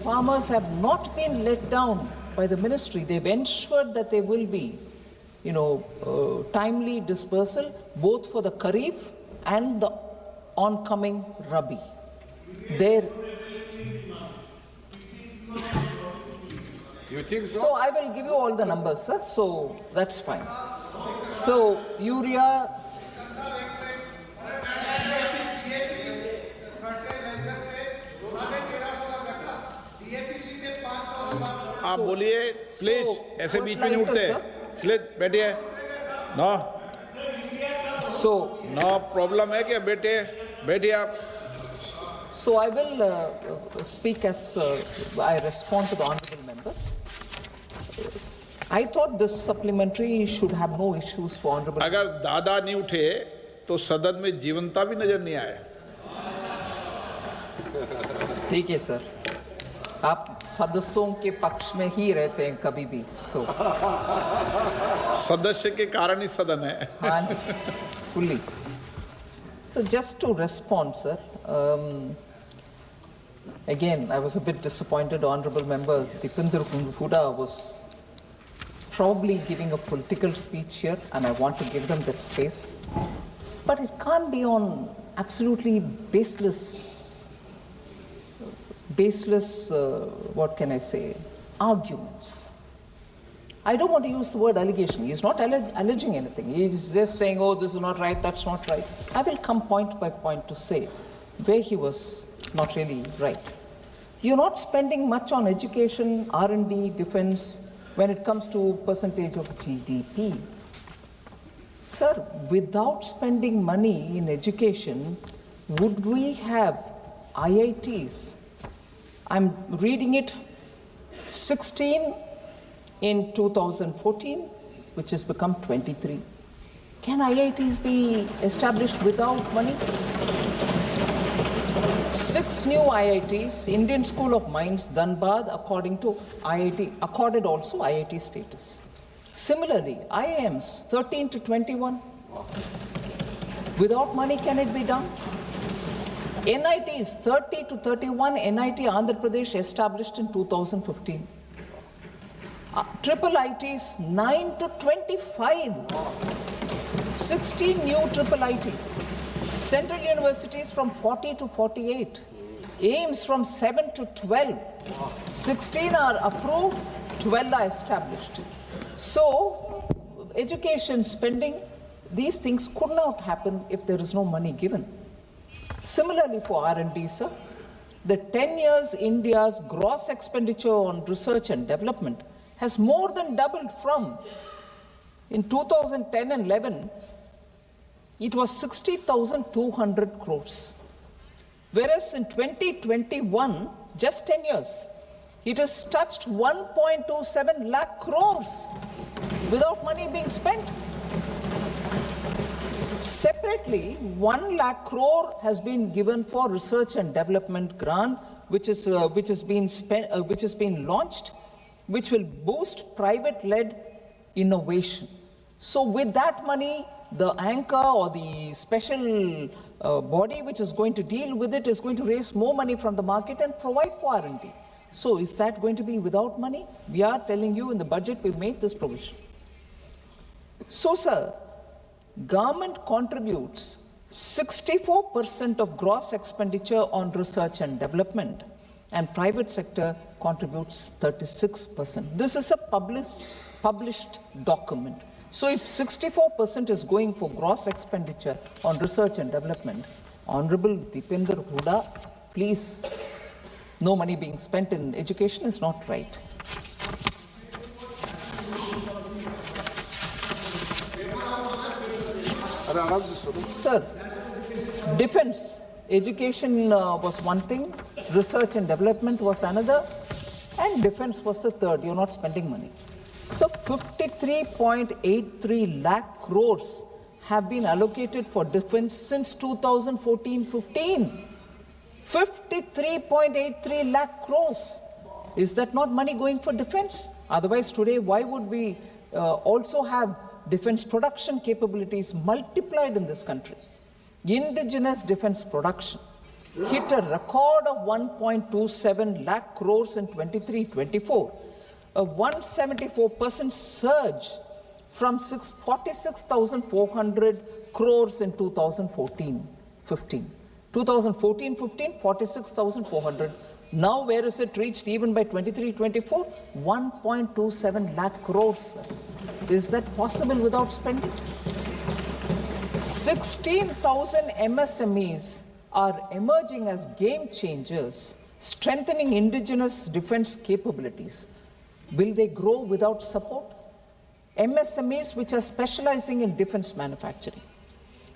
farmers have not been let down by the ministry. They've ensured that there will be, timely dispersal both for the Kharif and the oncoming Rabi. You think so? So I will give you all the numbers, sir. So that's fine. So urea. आप बोलिए please, ऐसे बीच में नहीं उठते, please बैठिए। No problem है क्या? बैठिए आप। So I will speak as I respond to the honourable members. I thought this supplementary should have no issues for honourable. अगर दादा नहीं उठे तो सदन में जीवनता भी नजर नहीं आए। ठीक है सर, आप सदस्यों के पक्ष में ही रहते हैं कभी भी। सो सदस्य के कारण ही सदन है। हाँ, fully. So just to respond, sir. Again, I was a bit disappointed. Honourable Member Dipender Huda was probably giving a political speech here, and I want to give them that space. But it can't be on absolutely baseless, what can I say, arguments. I don't want to use the word allegation. He's not alleging anything. He's just saying, oh, this is not right, that's not right. I will come point by point to say where he was not really right. You're not spending much on education, R&D, defense, when it comes to percentage of GDP. Sir, without spending money in education, would we have IITs? I'm reading it, 16 in 2014, which has become 23. Can IITs be established without money? 6 new IITs, Indian School of Mines, Dhanbad, according to IIT, accorded also IIT status. Similarly, IIMs, 13 to 21. Without money, can it be done? NITs, 30 to 31, NIT Andhra Pradesh established in 2015. Triple ITs, 9 to 25. 16 new triple ITs. Central universities from 40 to 48. AIMS from 7 to 12. 16 are approved, 12 are established. So, education spending, these things could not happen if there is no money given. Similarly for R&D, sir, the 10 years India's gross expenditure on research and development has more than doubled from, in 2010 and 11, it was 60,200 crores. Whereas in 2021, just 10 years, it has touched 1.27 lakh crores without money being spent. Separately, 1 lakh crore has been given for research and development grant, which has been launched, which will boost private-led innovation. So with that money, the anchor or the special body which is going to deal with it is going to raise more money from the market and provide for R&D. So is that going to be without money? We are telling you in the budget we made this provision. So, sir, government contributes 64% of gross expenditure on research and development, and private sector contributes 36%. This is a published document. So if 64% is going for gross expenditure on research and development, Honorable Dipender Huda, please, no money being spent in education is not right. Sir, defense, education was one thing, research and development was another, and defense was the third. You're not spending money. So 53.83 lakh crores have been allocated for defense since 2014-15. 53.83 lakh crores. Is that not money going for defense? Otherwise today, why would we also have defense production capabilities multiplied in this country? Indigenous defense production. hit a record of 1.27 lakh crores in 23-24, a 174% surge from 46,400 crores in 2014-15. 2014-15, 46,400. Now where is it reached even by 23-24? 1.27 lakh crores. Is that possible without spending? 16,000 MSMEs are emerging as game changers, strengthening indigenous defense capabilities. Will they grow without support? MSMEs which are specializing in defense manufacturing.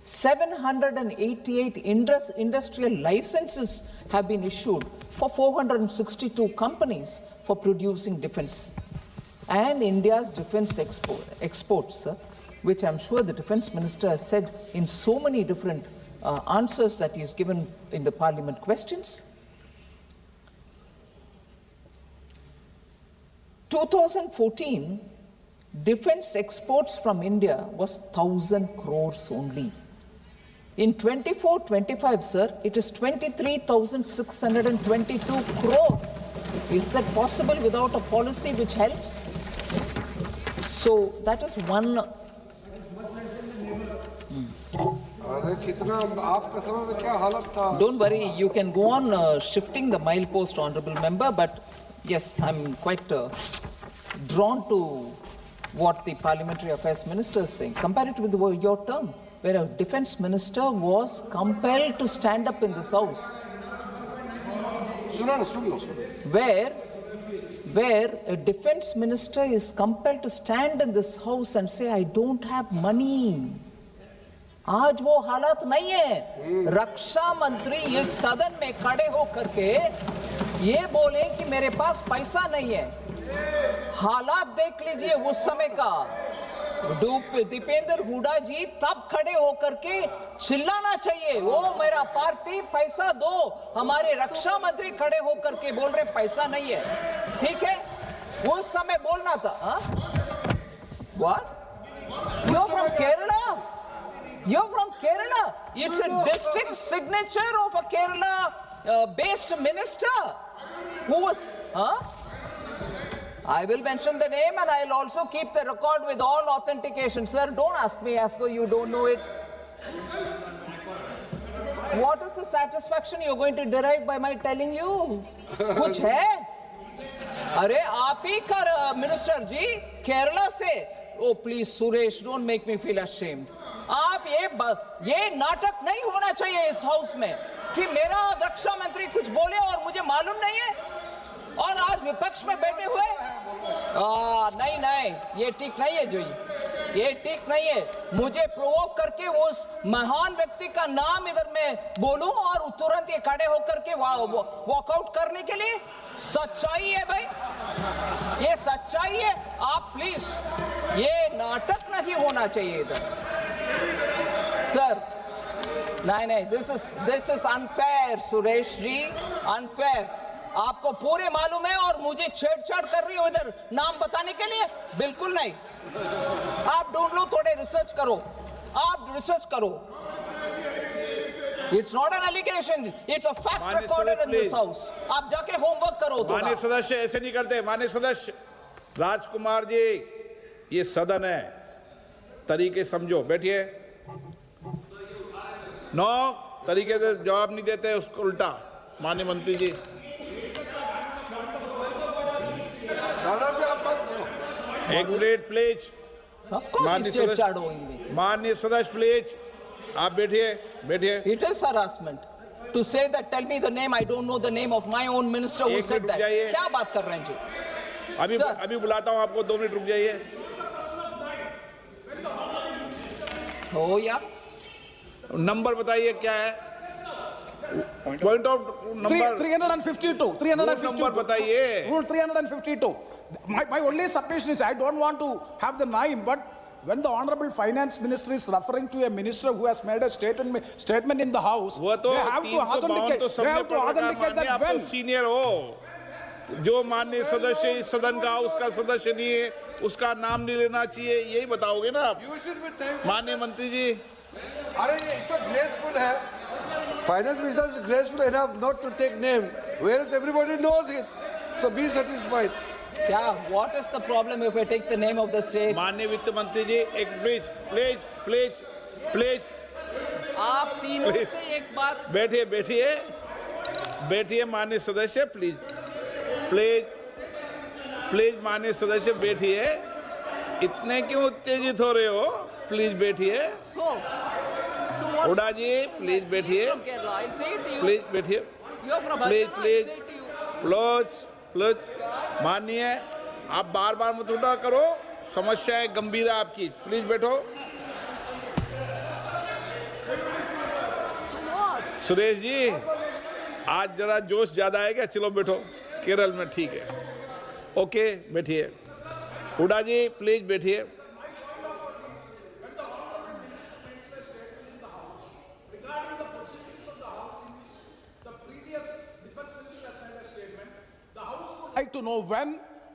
788 industrial licenses have been issued for 462 companies for producing defense. And India's defense exports, which I'm sure the defense minister has said in so many different answers that he has given in the parliament questions. 2014, defense exports from India was 1,000 crores only. In 24-25, sir, it is 23,622 crores. Is that possible without a policy which helps? So that is one. Don't worry, you can go on shifting the milepost, honorable member, but yes, I'm quite drawn to what the Parliamentary Affairs Minister is saying. Compare it with your term, where a defense minister was compelled to stand up in this house. Where a defense minister is compelled to stand in this house and say, I don't have money. आज वो हालात नहीं है। रक्षा मंत्री इस सदन में खड़े होकर के ये बोले कि मेरे पास पैसा नहीं है। हालात देख लीजिए उस समय का। दीपेंद्र हुडा जी तब खड़े होकर के चिल्लाना चाहिए, वो मेरा पार्टी पैसा दो। हमारे रक्षा मंत्री खड़े होकर के बोल रहे पैसा नहीं है। ठीक है, उस समय बोलना था। What? You're from Kerala? You're from Kerala. It's a distinct signature of a Kerala-based minister who was. I will mention the name and I'll also keep the record with all authentication. Sir, don't ask me as though you don't know it. What is the satisfaction you're going to derive by my telling you? कुछ है? अरे आप ही कर minister जी केरला से. Oh please Suresh, don't make me feel ashamed. आप ये नाटक नहीं होना चाहिए इस हाउस में कि मेरा रक्षा मंत्री कुछ बोले और मुझे मालूम नहीं है और आज विपक्ष में बैठे हुए नहीं ये ठीक नहीं है जी, ये ठीक नहीं है। मुझे प्रोवोक करके उस महान व्यक्ति का नाम इधर मैं बोलूं और तुरंत ये खड़े होकर के वॉकआउट करने के लिए सच्चाई है भाई, ये सच्चाई है। आप प्लीज ये नाटक नहीं होना चाहिए इधर सर। नहीं this is unfair Suresh ji, unfair. आपको पूरे मालूम है और मुझे छेड़छाड़ कर रही हो इधर नाम बताने के लिए? बिल्कुल नहीं। आप ढूंढ लो, थोड़े रिसर्च करो, आप रिसर्च करो। It's not an allegation, it's a fact recorded in this house. आप जाके होमवर्क करो। माननीय सदस्य ऐसे नहीं करते। माननीय सदस्य राजकुमार जी, ये सदन है, तरीके समझो। बैठिए। तरीके से जवाब नहीं देते, उसको उल्टा। माननीय मंत्री जी एक मिनट प्लीज। माननीय सदस्य प्लीज आप बैठिए। It is harassment to say that. Tell me the name. I don't know the name of my own minister who said that. क्या बात कर रहे हैं जी? अभी बुलाता हूं आपको, 2 मिनट रुक जाइए। हो या नंबर बताइए क्या है? पॉइंट ऑफ नंबर 352 नंबर बताइए। Rule 352. My only submission is I don't want to have the name, but when the honorable finance minister is referring to a minister who has made a statement in the house, वो तो they have to authenticate that when senior हो, जो माननीय सदस्य इस सदन का उसका सदस्य नहीं है, उसका नाम नहीं लेना चाहिए, यही बताओगे ना आप? माननीय मंत्री जी, अरे ये तो ग्रेसफुल है। Finance Minister is graceful enough not to take name, whereas everybody knows it. So be satisfied. Yeah, what is the problem if I take the name of the state? माननीय वित्त मंत्री जी, एक प्लीज आप तीनों Please. से एक बात बैठिए माननीय सदस्य, प्लीज माननीय सदस्य बैठिए। इतने क्यों उत्तेजित हो रहे हो? प्लीज बैठिए। So what's Hooda ji please बैठिए, from Kerala? I'll say it to you. Please बैठिए, You're from please Haryana, I'll please say it to you. Please. माननीय, आप बार बार मत उठा करो, समस्या है गंभीर है आपकी। प्लीज बैठो। सुरेश जी, आज जरा जोश ज्यादा है क्या? चलो बैठो, केरल में ठीक है। ओके, बैठिए। हुडा जी प्लीज बैठिए। Like to know when,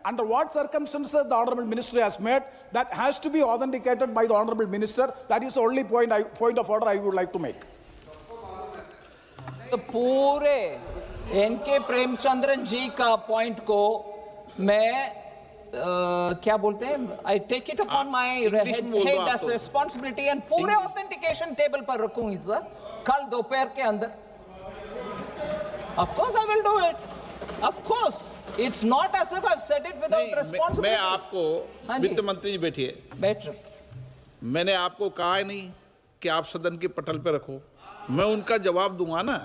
under what circumstances the Honorable Minister has made, that has to be authenticated by the Honorable Minister. That is the only point of order I would like to make. तो पूरे N K Premachandran जी का point को मैं क्या बोलते हैं, I take it upon my head as responsibility and पूरे authentication table पर रखूंगी सर कल दोपहर के अंदर। Of course I will do it, of course it's not as if I have said it without responsibility. मैं आपको, वित्त मंत्री जी बैठिए, बैठ रहे, मैंने आपको कहा है नहीं कि आप सदन के पटल पे रखो, मैं उनका जवाब दूंगा ना।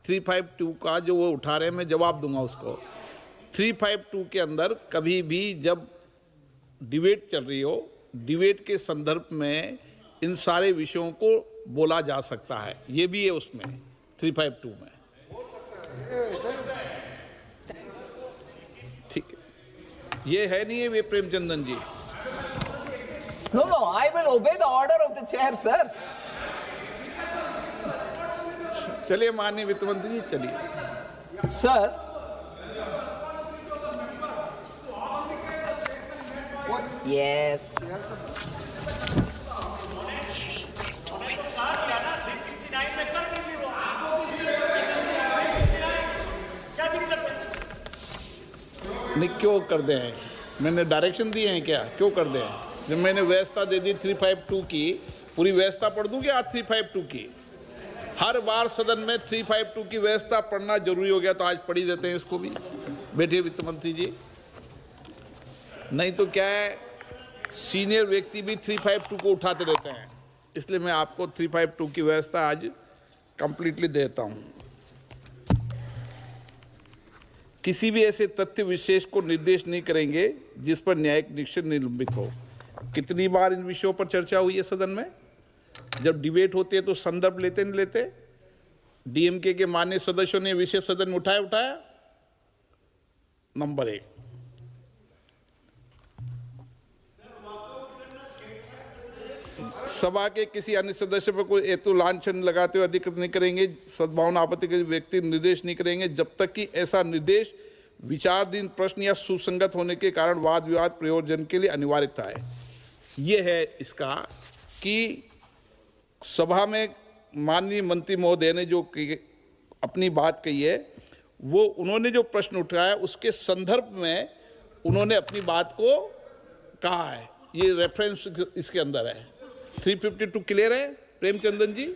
352 का जो वो उठा रहे हैं, मैं जवाब दूंगा उसको। 352 के अंदर कभी भी जब डिबेट चल रही हो, डिबेट के संदर्भ में इन सारे विषयों को बोला जा सकता है, ये भी है उसमें 352 में। ठीक है, ये है नहीं है वे Premachandran ji. No no, I will obey the order of the chair sir. चलिए माननीय वित्त मंत्री जी, चलिए सर। Yes. नहीं, क्यों कर दे हैं? मैंने डायरेक्शन दिए हैं क्या? क्यों कर दे हैं? जब मैंने व्यवस्था दे दी 352 की, पूरी व्यवस्था पढ़ दूं क्या आज 352 की? हर बार सदन में 352 की व्यवस्था पढ़ना जरूरी हो गया, तो आज पढ़ ही देते हैं इसको भी। बैठिए वित्त मंत्री जी। नहीं तो क्या है, सीनियर व्यक्ति भी 352 को उठाते रहते हैं, इसलिए मैं आपको 352 की व्यवस्था आज कंप्लीटली देता हूं। किसी भी ऐसे तथ्य विशेष को निर्देश नहीं करेंगे जिस पर न्यायिक निरीक्षण निलंबित हो। कितनी बार इन विषयों पर चर्चा हुई है सदन में? जब डिबेट होती है तो संदर्भ लेते नहीं लेते? डीएमके के माननीय सदस्यों ने विषय सदन में उठाया। नंबर 1, सभा के किसी अन्य सदस्य पर कोई हेतु लांछन लगाते हुए अधिकृत नहीं करेंगे, सद्भावना आपत्ति के व्यक्ति निर्देश नहीं करेंगे जब तक कि ऐसा निर्देश विचाराधीन प्रश्न या सुसंगत होने के कारण वाद विवाद प्रयोजन के लिए अनिवार्यता है। ये है इसका कि सभा में माननीय मंत्री महोदय ने जो अपनी बात कही है, वो उन्होंने जो प्रश्न उठाया उसके संदर्भ में उन्होंने अपनी बात को कहा है। ये रेफरेंस इसके अंदर है। 352 क्लियर है प्रेमचंदन जी?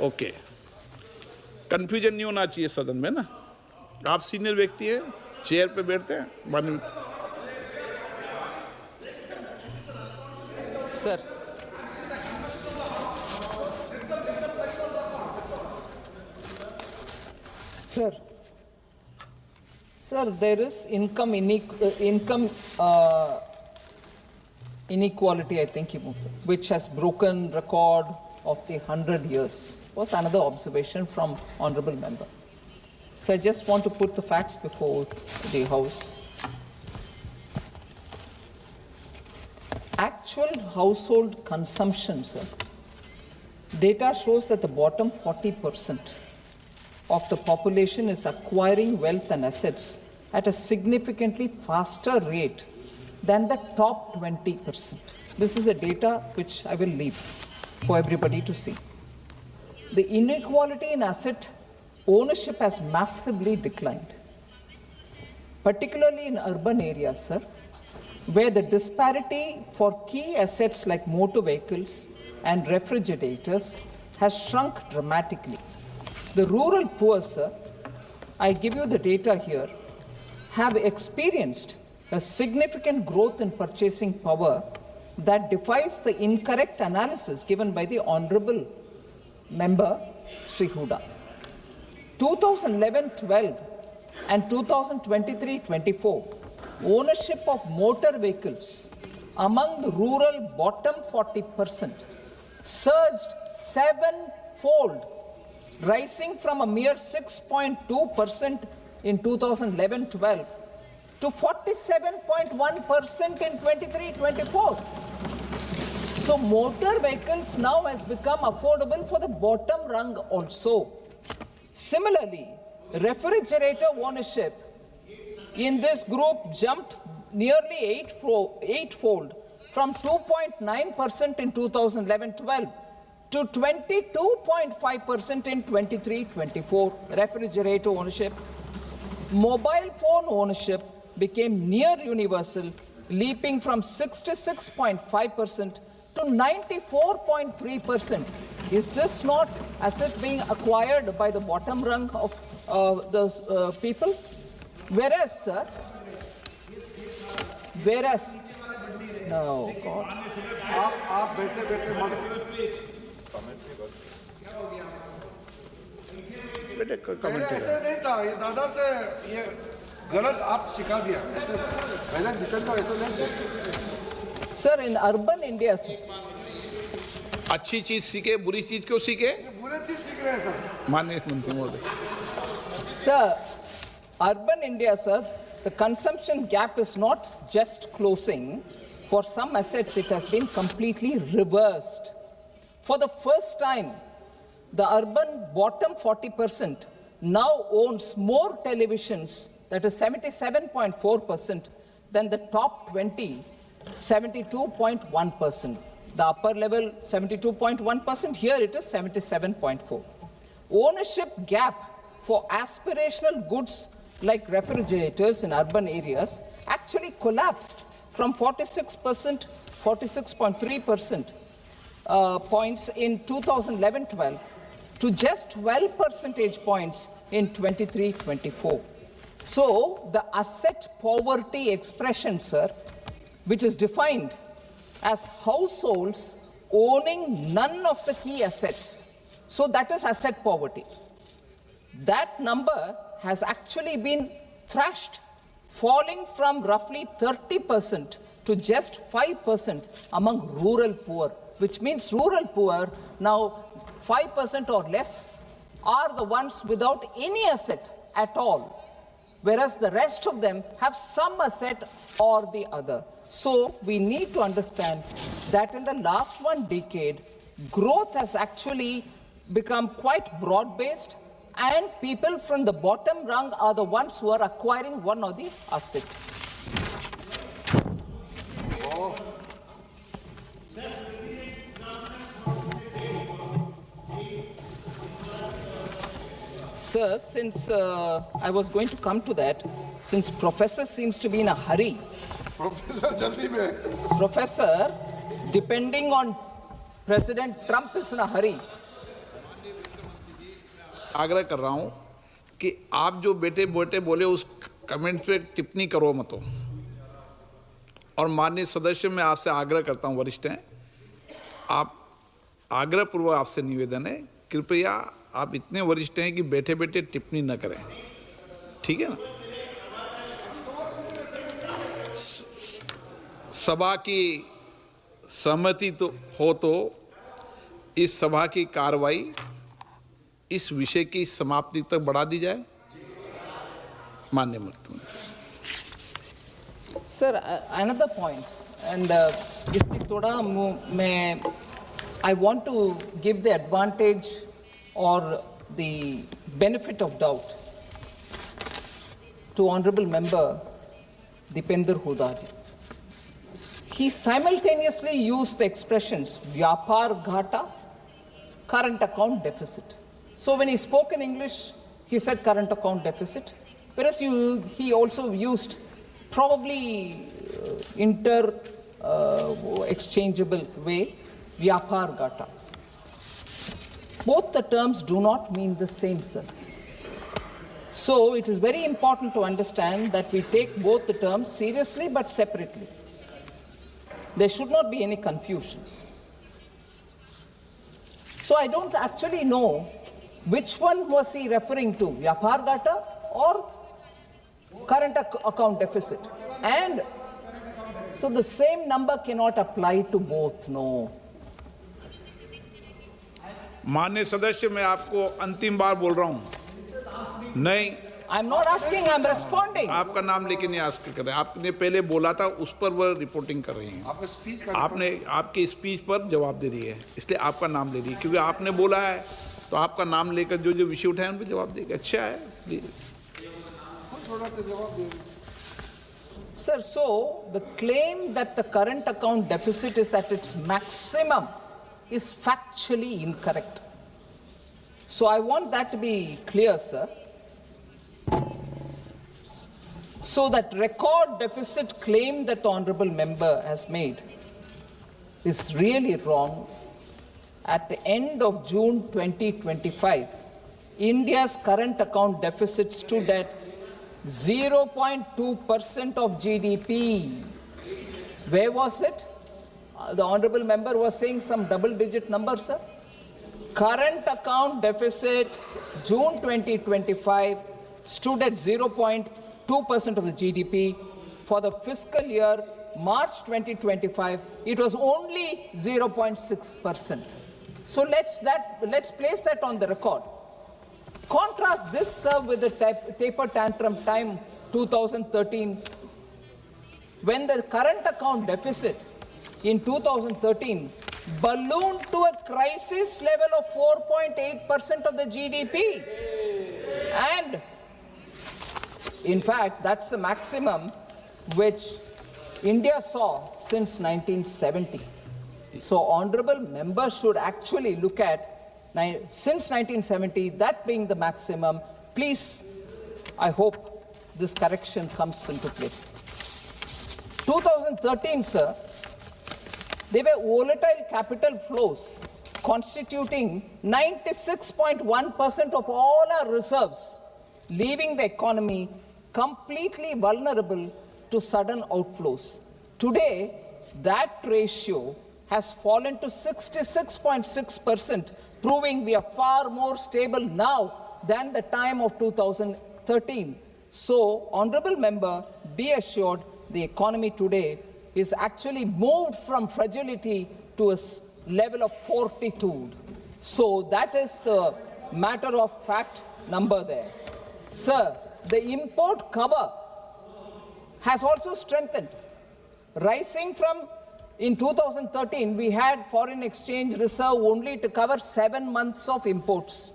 ओके, कंफ्यूजन नहीं होना चाहिए सदन में ना। आप सीनियर व्यक्ति हैं, चेयर पे बैठते हैं माननीय sir. Sir, there is income inequality, I think, which has broken record of the 100 years. Was another observation from honourable member. So I just want to put the facts before the House. Actual household consumption, sir. Data shows that the bottom 40% of the population is acquiring wealth and assets at a significantly faster rate than the top 20%. This is a data which I will leave for everybody to see. the inequality in asset ownership has massively declined, particularly in urban areas, sir, where the disparity for key assets like motor vehicles and refrigerators has shrunk dramatically. The rural poor, sir, I give you the data here, have experienced a significant growth in purchasing power that defies the incorrect analysis given by the Honorable Member Shri Huda. 2011-12 and 2023-24, ownership of motor vehicles among the rural bottom 40% surged sevenfold, rising from a mere 6.2% in 2011-12 to 47.1% in 23-24. So motor vehicles now has become affordable for the bottom rung also. Similarly, refrigerator ownership in this group jumped nearly eightfold from 2.9% in 2011-12 to 22.5% in 23-24. Refrigerator ownership. Mobile phone ownership became near universal, leaping from 66.5% to 94.3%. Is this not asset being acquired by the bottom rung of the people? Whereas, sir, no, God. आप बैठे मत पहले ऐसे नहीं था, ये दादा से ये गलत आप सिखा दिया, ऐसे पहले निकलता ऐसे नहीं था। Sir, in urban India, sir, अच्छी चीज सीखे, बुरी चीज क्यों सीखे? बुरी चीज सीख रहे हैं सर। माननीय मंत्री महोदय। sir, urban India, sir, the consumption gap is not just closing. For some assets, it has been completely reversed. For the first time, the urban bottom 40% now owns more televisions, that is 77.4%, than the top 20, 72.1%. The upper level 72.1%, here it is 77.4%. Ownership gap for aspirational goods like refrigerators in urban areas actually collapsed from 46%, 46.3% points in 2011-12 to just 12 percentage points in 23-24. So the asset poverty expression, sir, which is defined as households owning none of the key assets, so that is asset poverty. That number has actually been thrashed, falling from roughly 30% to just 5% among rural poor, which means rural poor now 5% or less are the ones without any asset at all, whereas the rest of them have some asset or the other. So we need to understand that in the last one decade, growth has actually become quite broad-based, and people from the bottom rung are the ones who are acquiring one or the asset. Sir, since I was going to come to that, since Professor seems to be in a hurry, Professor, depending on President Trump is in a hurry. आग्रह कर रहा हूं कि आप जो बेटे बोटे बोले उस कमेंट पे टिप्पणी करो मत। और माननीय सदस्य, मैं आपसे आग्रह करता हूं, वरिष्ठ हैं आप, आग्रह पूर्वक आपसे निवेदन है, कृपया आप इतने वरिष्ठ हैं कि बैठे बैठे टिप्पणी न करें, ठीक है ना। सभा की सहमति तो हो तो इस सभा की कार्रवाई इस विषय की समाप्ति तक बढ़ा दी जाए। माननीय मंत्री। Sir, another point, and इसमें थोड़ा मैं I want to give the advantage or the benefit of doubt to Honorable Member Dipender Huda ji. He simultaneously used the expressions Vyapar Ghata, current account deficit. So when he spoke in English, he said current account deficit, whereas he also used probably exchangeable way, vyapar gata. Both the terms do not mean the same, sir. So it is very important to understand that we take both the terms seriously but separately. There should not be any confusion. So I don't actually know which one was he referring to, vyapar gata or current account deficit. And so the same number cannot apply to both, no. माननीय सदस्य, मैं आपको अंतिम बार बोल रहा हूं, नहीं, I'm not asking, I'm responding. आपका नाम लेके नहीं आस्क कर रहे हैं। आपने पहले बोला था, उस पर वो रिपोर्टिंग कर रही हैं। आपका स्पीच आपने आपकी स्पीच पर जवाब दे रही है, इसलिए आपका नाम ले रही है, क्योंकि आपने बोला है तो आपका नाम लेकर जो जो विषय उठाए उन पर जवाब देगा। अच्छा है, प्लीज। थोड़ा सा जवाब दे। Sir, so the claim that the current account deficit is at its maximum is factually incorrect. So I want that to be clear, sir. So that record deficit claim that the honorable member has made is really wrong. At the end of June 2025, India's current account deficit stood at 0.2% of GDP. Where was it? The honorable member was saying some double-digit number, sir. Current account deficit, June 2025, stood at 0.2% of the GDP. For the fiscal year, March 2025, it was only 0.6%. So let's place that on the record. Contrast this, sir, with the taper tantrum time 2013, when the current account deficit in 2013 ballooned to a crisis level of 4.8% of the GDP. And in fact, that's the maximum which India saw since 1970. So honorable members should actually look at since 1970, that being the maximum. Please, I hope this correction comes into play. 2013, sir, there were volatile capital flows constituting 96.1% of all our reserves, leaving the economy completely vulnerable to sudden outflows. Today, that ratio has fallen to 66.6%, proving we are far more stable now than the time of 2013. So, honorable member, be assured the economy today is actually moved from fragility to a level of fortitude. So that is the matter of fact number there. Sir, the import cover has also strengthened, rising from, in 2013, we had foreign exchange reserve only to cover 7 months of imports.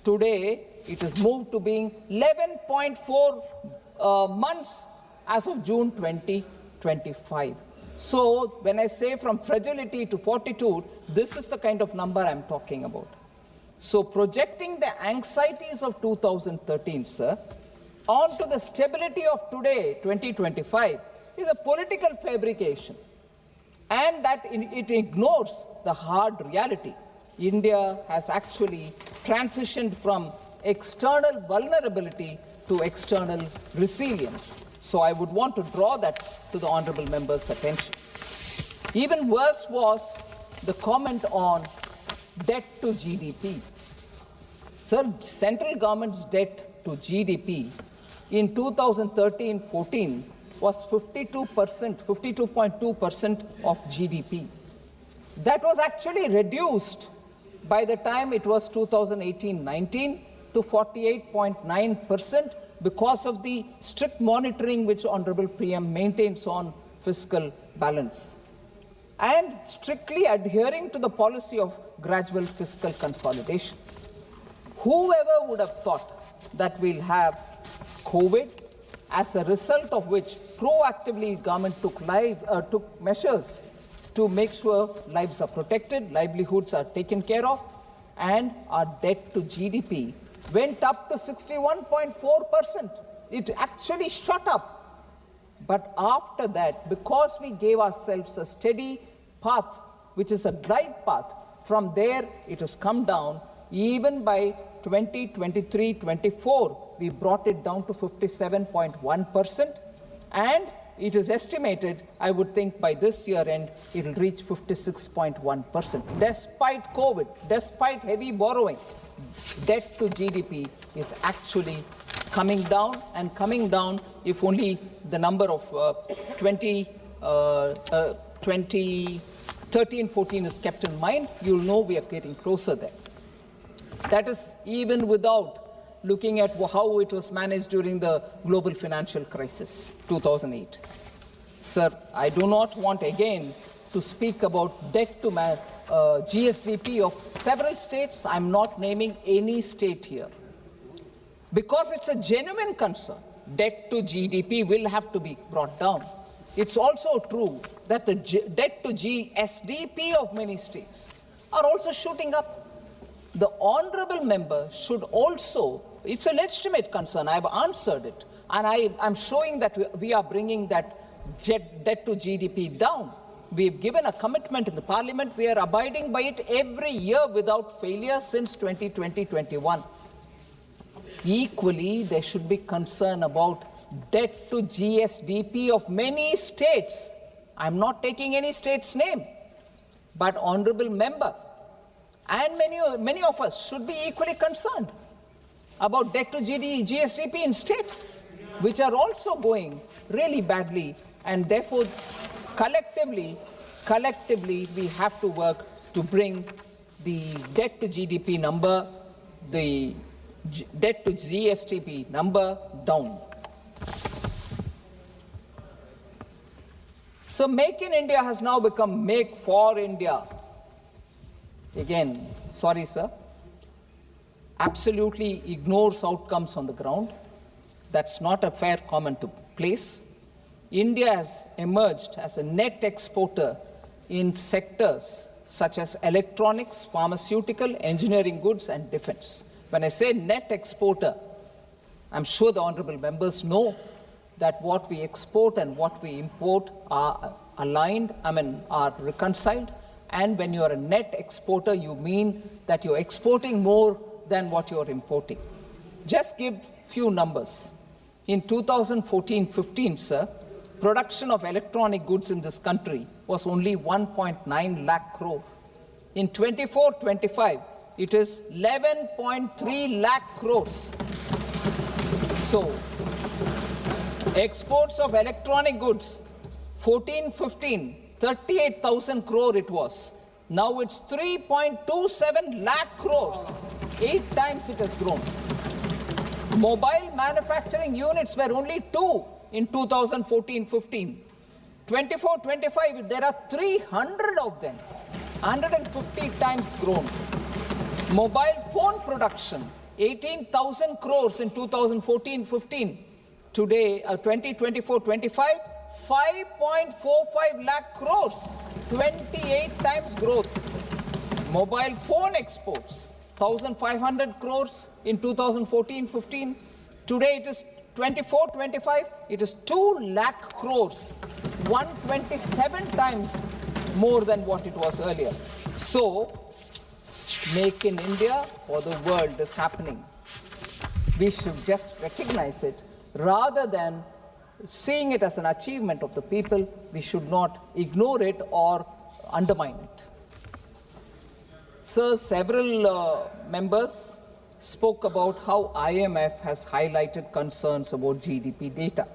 Today, it has moved to being 11.4 months as of June 2025. So, when I say from fragility to fortitude, this is the kind of number I'm talking about. So, projecting the anxieties of 2013, sir, onto the stability of today, 2025, is a political fabrication. And that it ignores the hard reality. India has actually transitioned from external vulnerability to external resilience. So I would want to draw that to the honorable member's attention. Even worse was the comment on debt to GDP. Sir, central government's debt to GDP in 2013-14 was 52.2% of GDP. That was actually reduced by the time it was 2018-19 to 48.9% because of the strict monitoring which Honorable PM maintains on fiscal balance and strictly adhering to the policy of gradual fiscal consolidation. Whoever would have thought that we'll have COVID, as a result of which proactively government took measures to make sure lives are protected, livelihoods are taken care of, and our debt to GDP went up to 61.4%. It actually shot up. But after that, because we gave ourselves a steady path, which is a glide path, from there it has come down. Even by 2023-24, we brought it down to 57.1%, and it is estimated, I would think by this year end, it will reach 56.1%. Despite COVID, despite heavy borrowing, debt to GDP is actually coming down, and coming down if only the number of 2013-14 is kept in mind, you'll know we are getting closer there. That is even without looking at how it was managed during the global financial crisis, 2008. Sir, I do not want again to speak about debt to GSDP of several states. I'm not naming any state here, because it's a genuine concern. Debt to GDP will have to be brought down. It's also true that the debt to GSDP of many states are also shooting up. The honorable member should also, it's a legitimate concern, I've answered it, and I'm showing that we are bringing that debt to GDP down. We've given a commitment in the parliament, we are abiding by it every year without failure since 2020-21. Equally, there should be concern about debt to GSDP of many states. I'm not taking any state's name, but honorable member and many of us should be equally concerned about debt to GSDP in states, which are also going really badly, and therefore collectively we have to work to bring the debt to GDP number, the debt to GSDP number down. So Make in India has now become Make for India. Again, sorry sir, absolutely ignores outcomes on the ground. That's not a fair comment to place. India has emerged as a net exporter in sectors such as electronics, pharmaceutical, engineering goods, and defense. When I say net exporter, I'm sure the honorable members know that what we export and what we import are aligned, are reconciled. And when you're a net exporter, you mean that you're exporting more than what you're importing. Just give few numbers. In 2014-15, sir, production of electronic goods in this country was only 1.9 lakh crore. In 24-25, it is 11.3 lakh crores. So, exports of electronic goods, 14-15, 38,000 crore it was. Now it's 3.27 lakh crores. 8 times it has grown. Mobile manufacturing units were only 2 in 2014-15. 24-25, there are 300 of them. 150 times grown. Mobile phone production, 18,000 crores in 2014-15. Today, 2024-25, 5.45 lakh crores, 28 times growth. Mobile phone exports, 1,500 crores in 2014-15. Today it is 24-25, it is 2 lakh crores, 127 times more than what it was earlier. So, Make in India for the world is happening. We should just recognize it rather than seeing it as an achievement of the people. We should not ignore it or undermine it. Sir, several members spoke about how IMF has highlighted concerns about GDP data.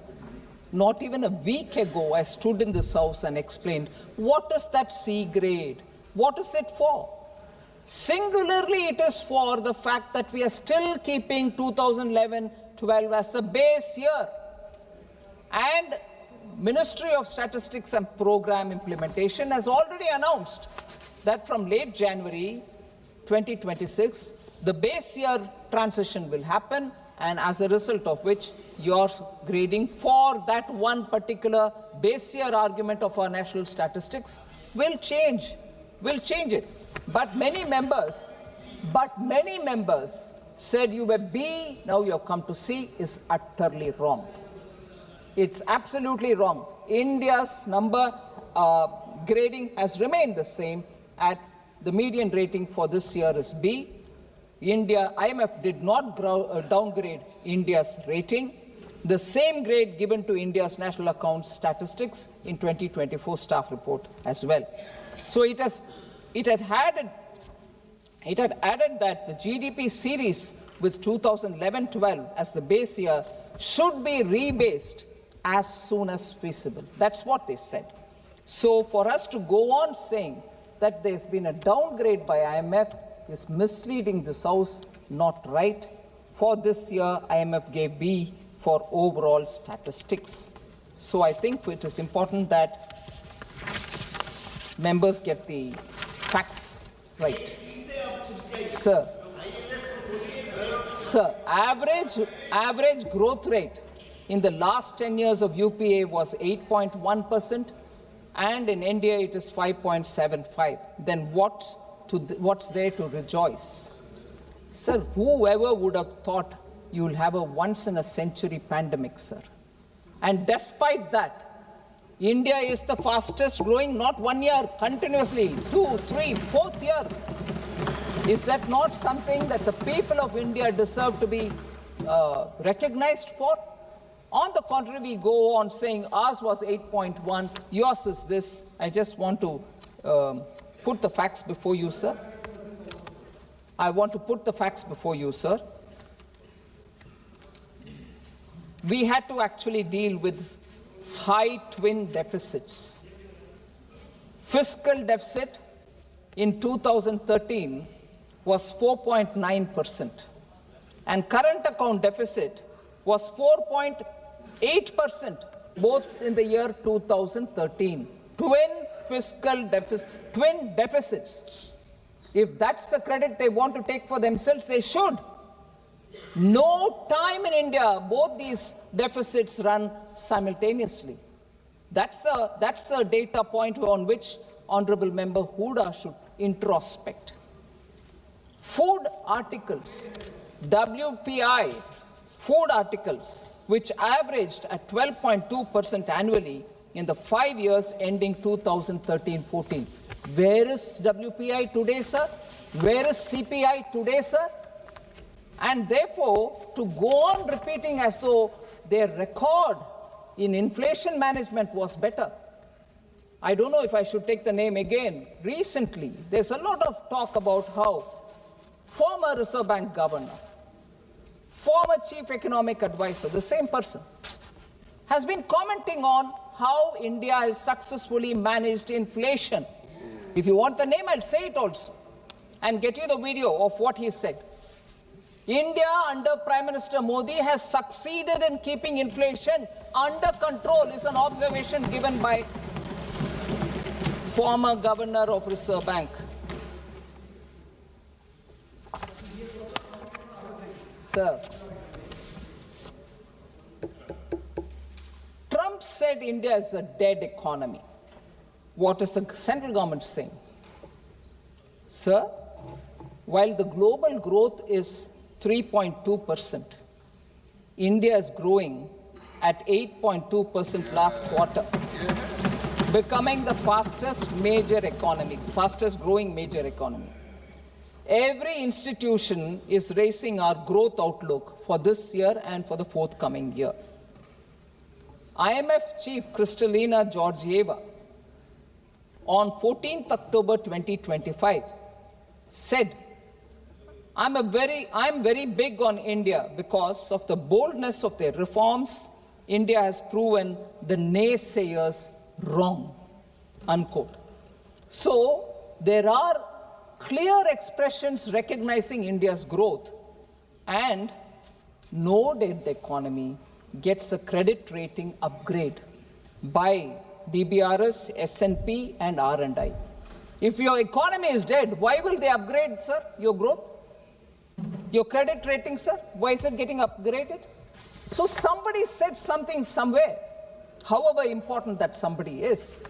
Not even a week ago, I stood in this house and explained, what is that C grade? What is it for? Singularly, it is for the fact that we are still keeping 2011-12 as the base year. And Ministry of Statistics and Program Implementation has already announced that from late January 2026, the base year transition will happen, and as a result of which your grading for that one particular base year argument of our national statistics will change it. But many members But many members said you were B, now you have come to C, is utterly wrong. It's absolutely wrong. India's number grading has remained the same. At the median rating for this year is B. IMF did not downgrade India's rating. The same grade given to India's National Accounts Statistics in 2024 staff report as well. So it had added that the GDP series with 2011-12 as the base year should be rebased as soon as feasible. That's what they said. So for us to go on saying that there's been a downgrade by IMF is misleading this House, not right. For this year, IMF gave B for overall statistics. So I think it is important that members get the facts right. Sir, average growth rate in the last 10 years of UPA was 8.1%, and in India it is 5.75. Then what's there to rejoice? Sir, whoever would have thought you'll have a once-in-a-century pandemic, sir? And despite that, India is the fastest growing, not 1 year, continuously, 2, 3, 4th year. Is that not something that the people of India deserve to be recognized for? On the contrary, we go on saying ours was 8.1, yours is this. I just want to put the facts before you, sir. I want to put the facts before you, sir. We had to actually deal with high twin deficits. Fiscal deficit in 2013 was 4.9%, and current account deficit was 4.8%, both in the year 2013. Twin deficits. If that's the credit they want to take for themselves, they should. No time in India, both these deficits run simultaneously. That's the data point on which Honorable Member Huda should introspect. Food articles, WPI, food articles, which averaged at 12.2% annually in the 5 years ending 2013-14. Where is WPI today, sir? Where is CPI today, sir? And therefore, to go on repeating as though their record in inflation management was better. I don't know if I should take the name again. Recently, there's a lot of talk about how former Reserve Bank governor, former chief economic advisor, the same person, has been commenting on how India has successfully managed inflation. If you want the name, I'll say it also and get you the video of what he said. India under Prime Minister Modi has succeeded in keeping inflation under control, is an observation given by former governor of Reserve Bank. Sir, Trump said India is a dead economy. What is the central government saying? Sir, while the global growth is 3.2%, India is growing at 8.2% last quarter, becoming the fastest growing major economy. Every institution is raising our growth outlook for this year and for the forthcoming year. IMF Chief Kristalina Georgieva on 14th October 2025 said, I'm very big on India because of the boldness of their reforms. India has proven the naysayers wrong, unquote. So there are clear expressions recognizing India's growth, and no debt economy gets a credit rating upgrade by DBRS, S&P, and R&I. If your economy is dead, why will they upgrade, sir, your growth? Your credit rating, sir, why is it getting upgraded? So somebody said something somewhere, however important that somebody is.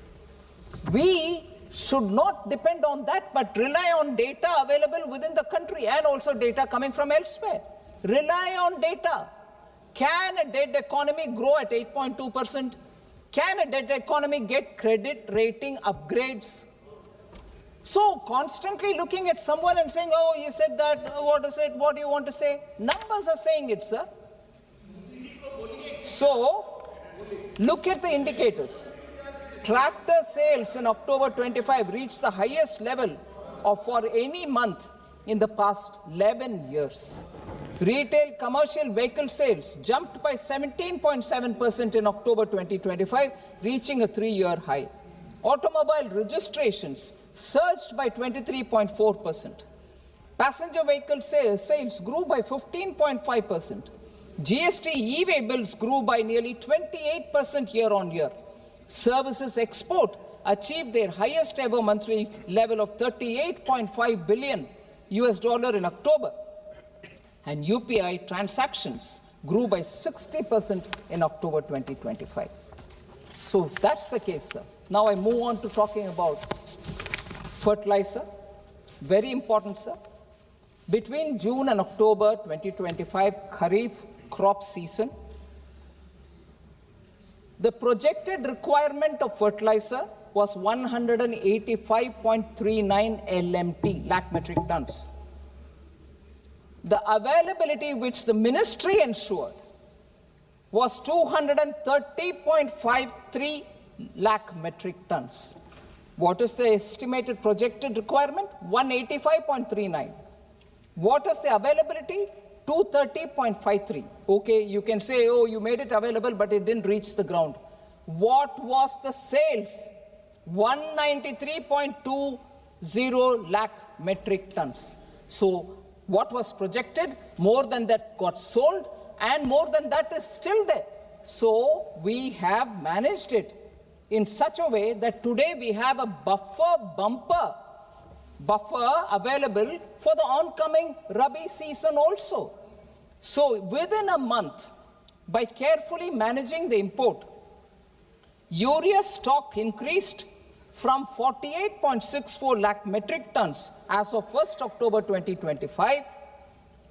We should not depend on that, but rely on data available within the country and also data coming from elsewhere. Rely on data. Can a dead economy grow at 8.2%? Can a dead economy get credit rating upgrades? So constantly looking at someone and saying, oh, you said that, what is it, what do you want to say? Numbers are saying it, sir. So, look at the indicators. Tractor sales in October 25 reached the highest level of for any month in the past 11 years. Retail commercial vehicle sales jumped by 17.7% in October 2025, reaching a 3-year high. Automobile registrations surged by 23.4%. Passenger vehicle sales grew by 15.5%. GST e-way bills grew by nearly 28% year-on-year. Services export achieved their highest ever monthly level of $38.5 billion in October. And UPI transactions grew by 60% in October 2025. So if that's the case, sir, now I move on to talking about fertilizer. Very important, sir. Between June and October 2025 Kharif crop season, the projected requirement of fertilizer was 185.39 LMT, lakh metric tons. The availability which the ministry ensured was 230.53 lakh metric tons. What is the estimated projected requirement? 185.39. What is the availability? 230.53. Okay, you can say, oh, you made it available, but it didn't reach the ground. What was the sales? 193.20 lakh metric tons. So what was projected? More than that got sold, and more than that is still there. So we have managed it in such a way that today we have a buffer available for the oncoming Rabi season also. So within a month, by carefully managing the import, urea stock increased from 48.64 lakh metric tons as of 1st October 2025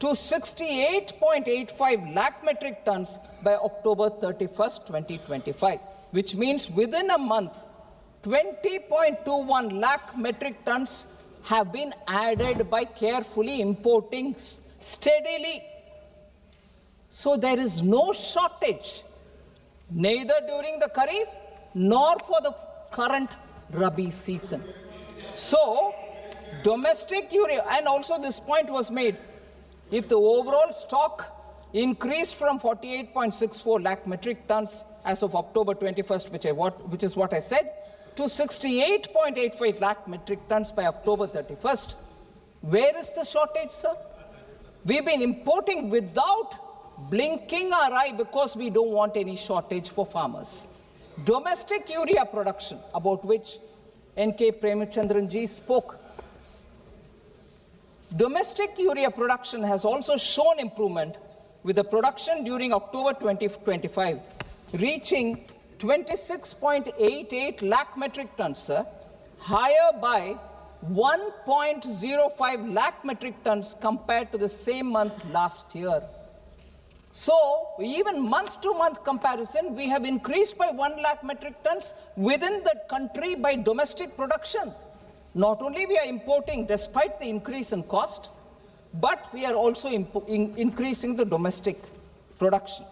to 68.85 lakh metric tons by October 31st, 2025, which means within a month, 20.21 lakh metric tons have been added by carefully importing steadily. So there is no shortage, neither during the Kharif nor for the current Rabi season. So domestic urea, and also this point was made, if the overall stock increased from 48.64 lakh metric tons as of October 21st, which is what I said, to 68.85 lakh metric tons by October 31st. Where is the shortage, sir? We've been importing without blinking our eye because we don't want any shortage for farmers. Domestic urea production, about which N.K. Premchandran ji spoke. Domestic urea production has also shown improvement, with the production during October 2025 reaching 26.88 lakh metric tons, sir, higher by 1.05 lakh metric tons compared to the same month last year. So even month-to-month comparison, we have increased by 1 lakh metric tons within the country by domestic production. Not only we are importing despite the increase in cost, but we are also increasing the domestic production.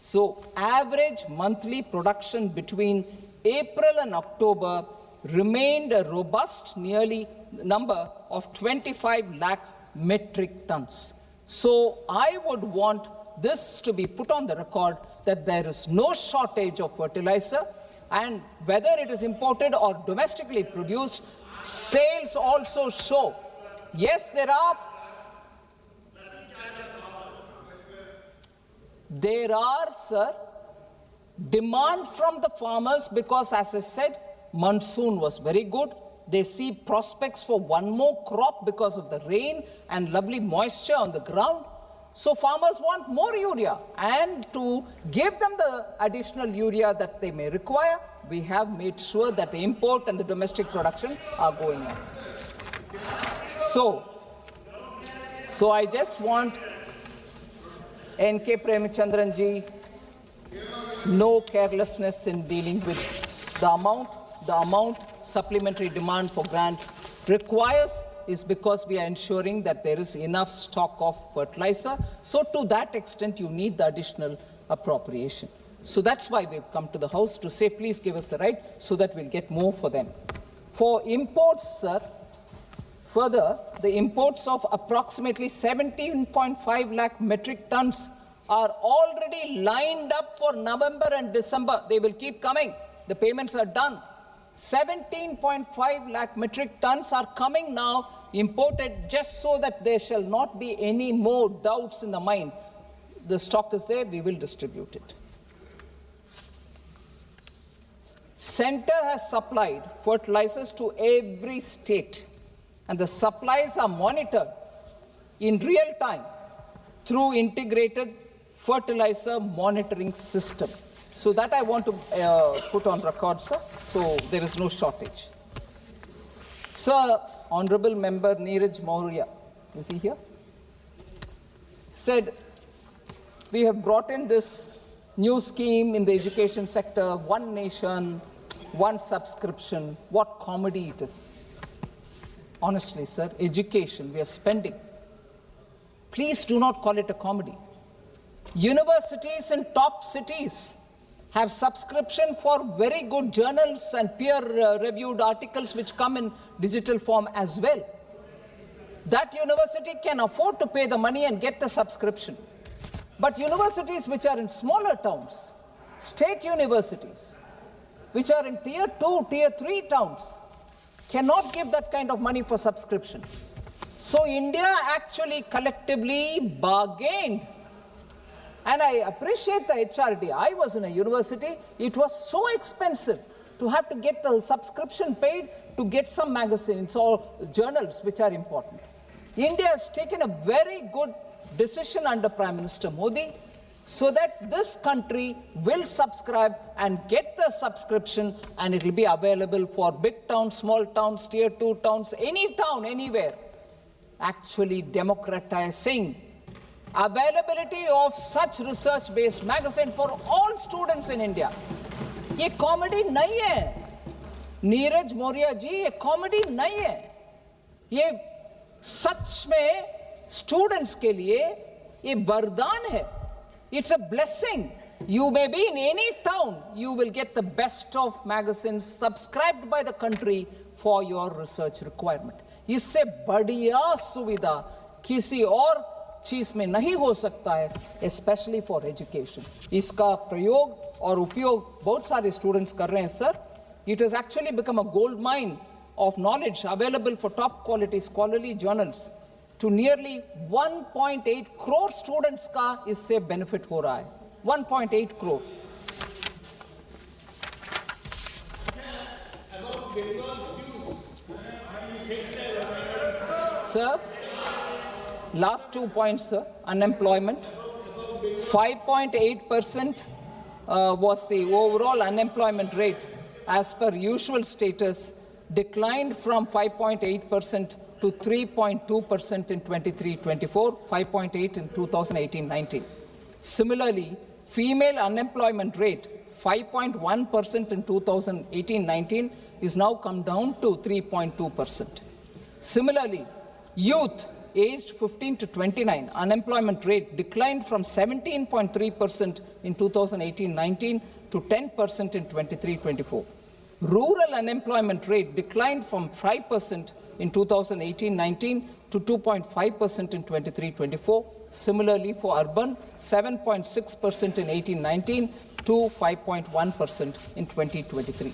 So average monthly production between April and October remained a robust nearly number of 25 lakh metric tons. So I would want this to be put on the record that there is no shortage of fertilizer, and whether it is imported or domestically produced, sales also show. Yes, there are, sir, demand from the farmers because, as I said, monsoon was very good. They see prospects for one more crop because of the rain and lovely moisture on the ground. So farmers want more urea, and to give them the additional urea that they may require, we have made sure that the import and the domestic production are going up. So I just want N.K. Premchandran ji, no carelessness in dealing with the amount supplementary demand for grant requires is because we are ensuring that there is enough stock of fertilizer. So to that extent, you need the additional appropriation. So that's why we've come to the House to say, please give us the right so that we'll get more for them. For imports, sir, further, the imports of approximately 17.5 lakh metric tons are already lined up for November and December. They will keep coming. The payments are done. 17.5 lakh metric tons are coming now, imported, just so that there shall not be any more doubts in the mind. The stock is there, we will distribute it. Center has supplied fertilizers to every state, and the supplies are monitored in real time through integrated fertilizer monitoring system. So that I want to put on record, sir, so there is no shortage. Sir, Honorable Member Neeraj Maurya, is he here? Said, we have brought in this new scheme in the education sector, one nation, one subscription. What comedy it is. Honestly, sir, education, we are spending. Please do not call it a comedy. Universities in top cities have subscription for very good journals and peer-reviewed articles which come in digital form as well. That university can afford to pay the money and get the subscription. But universities which are in smaller towns, state universities, which are in tier 2, tier 3 towns, cannot give that kind of money for subscription. So India actually collectively bargained. And I appreciate the HRD. I was in a university. It was so expensive to have to get the subscription paid to get some magazines or journals which are important. India has taken a very good decision under Prime Minister Modi so that this country will subscribe and get the subscription, and it will be available for big towns, small towns, tier 2 towns, any town, anywhere. Actually democratizing availability of such research-based magazine for all students in India. ये comedy नहीं है, नीरज मौर्य जी, ये comedy नहीं है. ये सच में students के लिए ये वरदान है. It's a blessing. You may be in any town, you will get the best of magazines subscribed by the country for your research requirement. इससे बढ़िया सुविधा किसी और चीज में नहीं हो सकता है, especially for education. इसका प्रयोग और उपयोग बहुत सारे स्टूडेंट्स कर रहे हैं, sir. It has actually become a gold mine of knowledge available for top quality scholarly journals. To nearly 1.8 crore students का इससे benefit हो रहा है. 1.8 crore. Sir, last 2 points, sir. Unemployment. 5.8% was the overall unemployment rate as per usual status, declined from 5.8% to 3.2% in 23-24, 5.8 in 2018-19. Similarly, female unemployment rate, 5.1% in 2018-19, is now come down to 3.2%. Similarly, youth aged 15 to 29, unemployment rate declined from 17.3% in 2018-19 to 10% in 23-24. Rural unemployment rate declined from 5% in 2018-19 to 2.5% in 23-24. Similarly, for urban, 7.6% in 18-19 to 5.1% in 2023.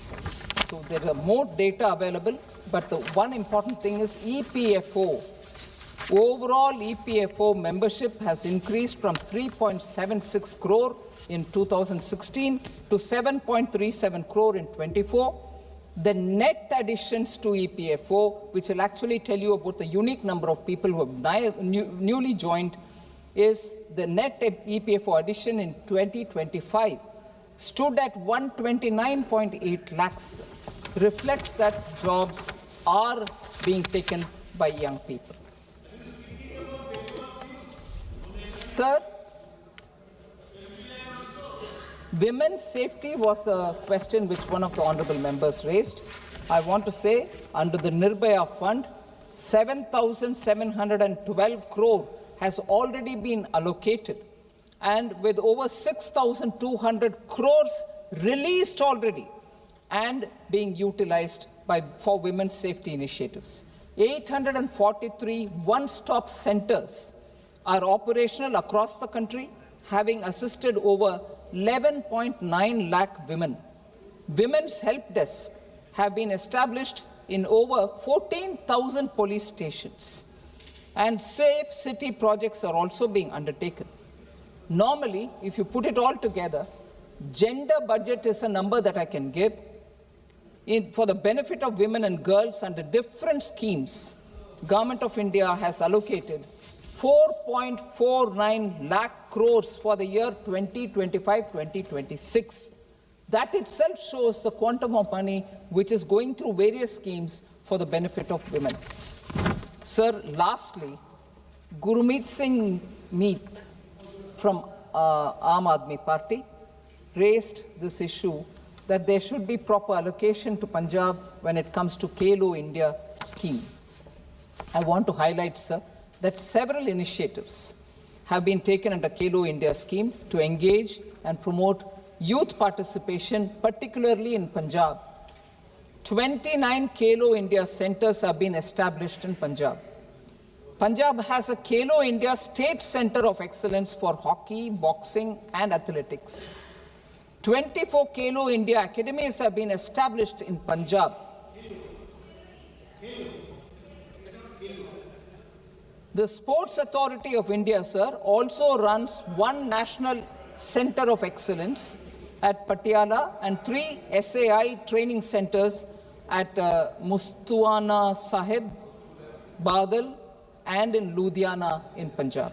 So there are more data available, but the one important thing is EPFO. Overall EPFO membership has increased from 3.76 crore in 2016 to 7.37 crore in 24. The net additions to EPFO, which will actually tell you about the unique number of people who have newly joined, is the net EPFO addition in 2025 stood at 129.8 lakhs, reflects that jobs are being taken by young people. Sir, women's safety was a question which one of the honorable members raised. I want to say, under the Nirbhaya Fund, 7,712 crore has already been allocated, and with over 6,200 crores released already and being utilized for women's safety initiatives. 843 one-stop centers are operational across the country, having assisted over 11.9 lakh women. Women's help desks have been established in over 14,000 police stations, and safe city projects are also being undertaken. Normally, if you put it all together, gender budget is a number that I can give. For the benefit of women and girls under different schemes, Government of India has allocated 4.49 lakh crores for the year 2025-2026. That itself shows the quantum of money which is going through various schemes for the benefit of women. Sir, lastly, Gurmeet Singh Meet from Aam Aadmi Party raised this issue that there should be proper allocation to Punjab when it comes to Khelo India scheme. I want to highlight, sir, that several initiatives have been taken under Khelo India scheme to engage and promote youth participation, particularly in Punjab. 29 Khelo India centers have been established in Punjab. Punjab has a Khelo India State Center of Excellence for hockey, boxing, and athletics. 24 Khelo India academies have been established in Punjab. The Sports Authority of India, sir, also runs one National Center of Excellence at Patiala and 3 SAI training centers at Mustuana Sahib, Badal, and in Ludhiana in Punjab.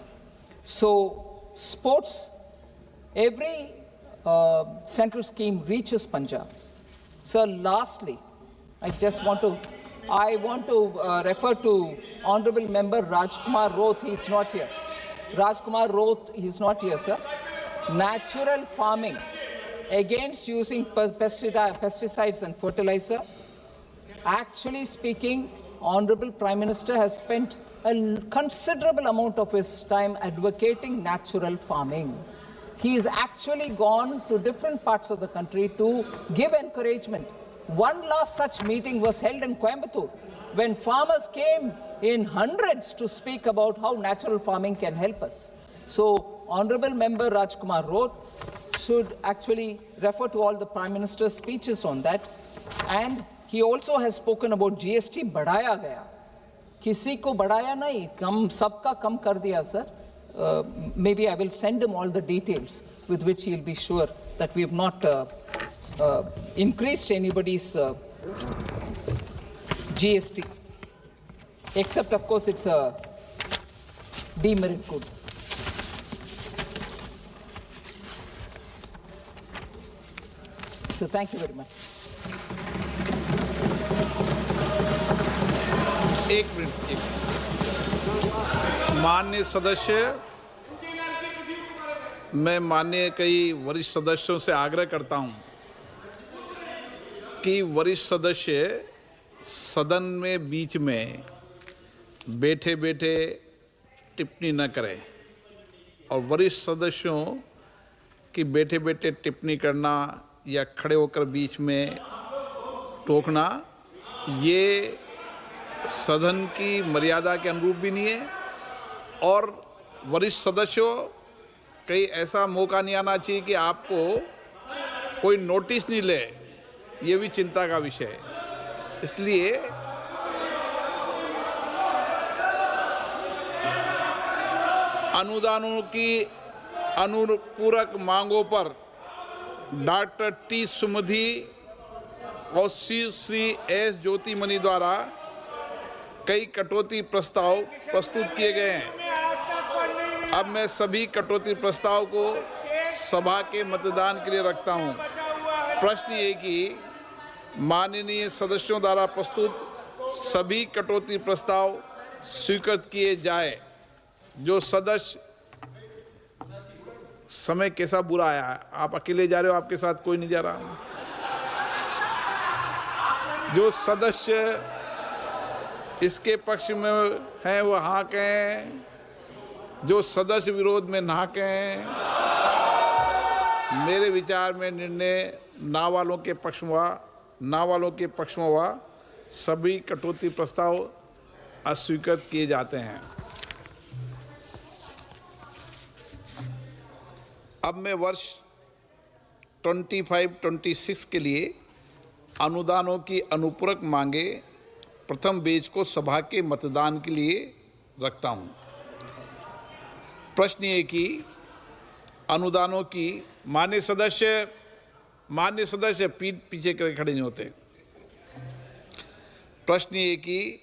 So, sports, every central scheme reaches Punjab. Sir, lastly, I want to refer to Honorable Member Rajkumar Roth. He is not here. Rajkumar Roth, he is not here, sir. Natural farming against using pesticides and fertilizer. Actually speaking, Honorable Prime Minister has spent a considerable amount of his time advocating natural farming. He has actually gone to different parts of the country to give encouragement. One last such meeting was held in Coimbatore, when farmers came in hundreds to speak about how natural farming can help us. So, Honorable Member Rajkumar Roth should actually refer to all the Prime Minister's speeches on that. And he also has spoken about GST बढ़ाया गया. किसी को बढ़ाया नहीं, कम सबका कम कर दिया, sir. Maybe I will send him all the details with which he will be sure that we have not increased anybody's GST, except of course it's a demerit good. So thank you very much. एक minute माननीय सदस्य, मैं माननीय कई वरिष्ठ सदस्यों से आग्रह करता हूं कि वरिष्ठ सदस्य सदन में बीच में बैठे बैठे टिप्पणी न करें, और वरिष्ठ सदस्यों की बैठे बैठे टिप्पणी करना या खड़े होकर बीच में टोकना, ये सदन की मर्यादा के अनुरूप भी नहीं है, और वरिष्ठ सदस्यों कहीं ऐसा मौका नहीं आना चाहिए कि आपको कोई नोटिस नहीं ले, ये भी चिंता का विषय है। इसलिए अनुदानों की अनुपूरक मांगों पर डॉक्टर टी सुमधि और श्री एस ज्योतिमणि द्वारा कई कटौती प्रस्ताव प्रस्तुत किए गए हैं। अब मैं सभी कटौती प्रस्ताव को सभा के मतदान के लिए रखता हूं। प्रश्न ये कि माननीय सदस्यों द्वारा प्रस्तुत सभी कटौती प्रस्ताव स्वीकृत किए जाए। जो सदस्य, समय कैसा बुरा आया है, आप अकेले जा रहे हो, आपके साथ कोई नहीं जा रहा। जो सदस्य इसके पक्ष में हैं वो हाँ कहें, जो सदस्य विरोध में ना कहें। मेरे विचार में निर्णय ना वालों के पक्ष में हुआ सभी कटौती प्रस्ताव अस्वीकृत किए जाते हैं। अब मैं वर्ष 25-26 के लिए अनुदानों की अनुपूरक मांगे प्रथम बेच को सभा के मतदान के लिए रखता हूं। प्रश्न ये कि अनुदानों की मान्य सदस्य पीठ पीछे करके खड़े नहीं होते। प्रश्न ये कि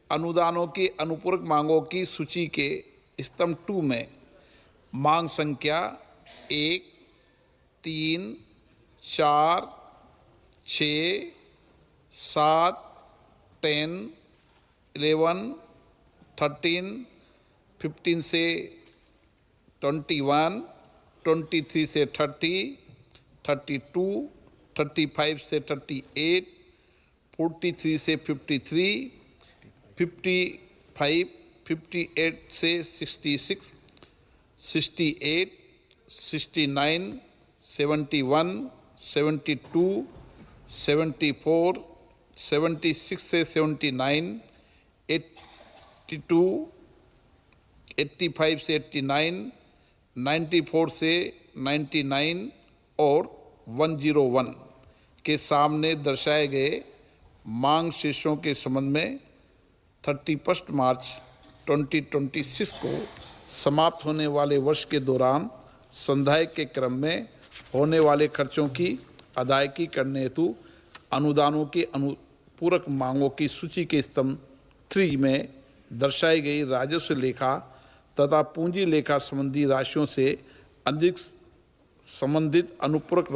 अनुदानों की अनुपूरक मांगों की सूची के स्तंभ 2 में मांग संख्या 1, 3, 4, 6, 7, 10, 11, 13, 15 से 21, 23 से 30, 32, 35 से 38, 43 से 53, 55, 58 से 66, 68, 69, 71, 72, 74, 76 से 79, 82, 85 से 89, 94 से 99 और 101 के सामने दर्शाए गए मांग शेषों के संबंध में 31 मार्च 2026 को समाप्त होने वाले वर्ष के दौरान संधाय के क्रम में होने वाले खर्चों की अदायगी करने हेतु अनुदानों की अनुपूरक मांगों की सूची के स्तंभ 3 में दर्शाई गई राजस्व लेखा तथा पूंजी लेखा संबंधी राशियों से अधिक संबंधित अनुपूरक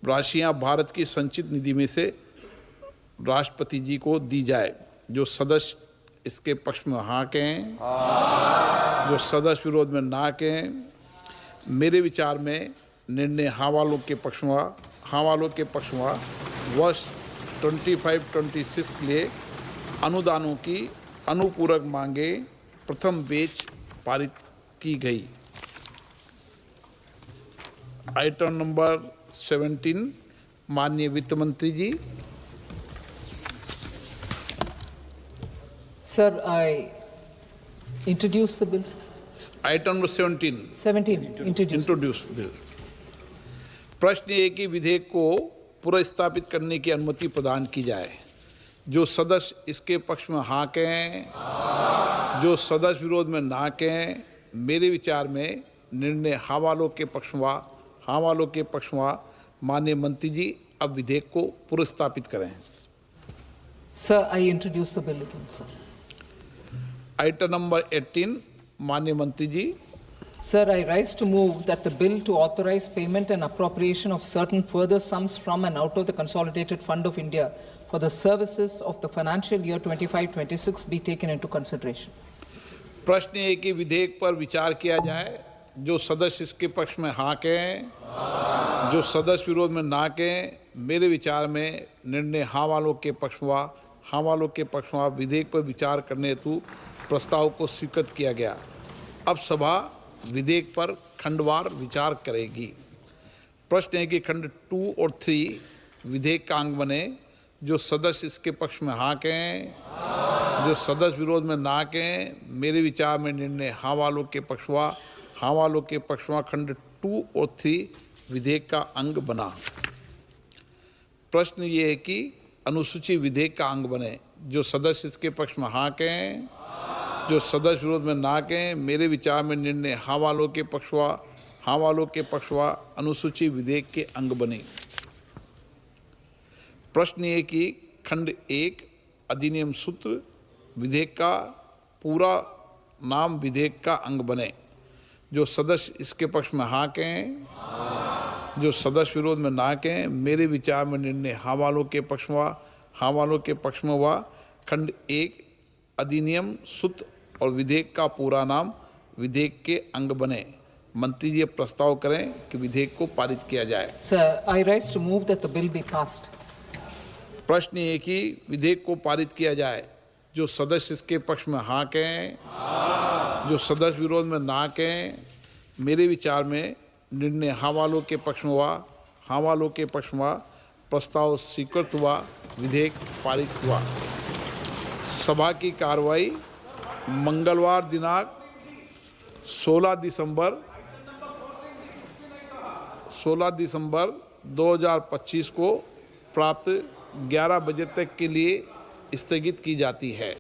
राशियां भारत की संचित निधि में से राष्ट्रपति जी को दी जाए। जो सदस्य इसके पक्ष में हाँ कहें, जो सदस्य विरोध में ना कहें। मेरे विचार में निर्णय हाँ वालों के पक्ष में वर्ष 25-26 के लिए अनुदानों की अनुपूरक मांगे प्रथम बेच पारित की गई। आइटम नंबर 17, माननीय वित्त मंत्री जी। Sir, I introduce the bills. Item number 17, introduce bill. प्रश्न ये कि विधेयक को पुनर्स्थापित करने की अनुमति प्रदान की जाए। जो सदस्य इसके पक्ष में हाँ कहें, जो सदस्य विरोध में ना कहें। मेरे विचार में निर्णय हाँ वालों के पक्ष में माननीय मंत्री जी अब विधेयक को पुनर्स्थापित करें। Sir, I introduce the bill again, sir. Item number 18, माननीय मंत्री जी। Sir, I rise to move that the bill to authorize payment and appropriation of certain further sums from and out of the Consolidated Fund of India for the services of the financial year 25-26 be taken into consideration. प्रश्न है कि विधेयक पर विचार किया जाए। जो सदस्य इसके पक्ष में हाँ कहें, जो सदस्य विरोध में ना कहें। मेरे विचार में निर्णय हाँ वालों के पक्ष में विधेयक पर विचार करने हेतु प्रस्ताव को स्वीकृत किया गया। अब सभा विधेयक पर खंडवार विचार करेगी। प्रश्न है कि खंड 2 और 3 विधेयक का अंग बने। जो सदस्य इसके पक्ष में हाँ कहें, जो सदस्य विरोध में ना कहें। मेरे विचार में निर्णय हाँ वालों के पक्ष में खंड 2 और 3 विधेयक का अंग बना। प्रश्न ये है कि अनुसूची विधेयक का अंग बने। जो सदस्य इसके पक्ष में हाँ कहें, जो सदस्य विरोध में ना कहें। मेरे विचार में निर्णय हाँ वालों के पक्ष में अनुसूची विधेयक के अंग बने। प्रश्न ये कि खंड 1 अधिनियम सूत्र विधेयक का पूरा नाम विधेयक का अंग बने। जो सदस्य इसके पक्ष में हाँ कहें, जो सदस्य विरोध में ना कहें, मेरे विचार में निर्णय हाँ वालों के पक्ष में हुआ। हाँ वालों के पक्ष में हुआ। खंड 1 अधिनियम सूत्र और विधेयक का पूरा नाम विधेयक के अंग बने। मंत्री जी प्रस्ताव करें कि विधेयक को पारित किया जाए। Sir, I rise to move that the bill be passed. प्रश्न ये कि विधेयक को पारित किया जाए। जो सदस्य इसके पक्ष में हाँ कहें, जो सदस्य विरोध में ना कहें, मेरे विचार में निर्णय हाँ वालों के पक्ष में हुआ। हाँ वालों के पक्ष में हुआ। प्रस्ताव स्वीकृत हुआ। विधेयक पारित हुआ। सभा की कार्रवाई मंगलवार दिनांक 16 दिसंबर 2025 को प्राप्त 11 बजे तक के लिए स्थगित की जाती है।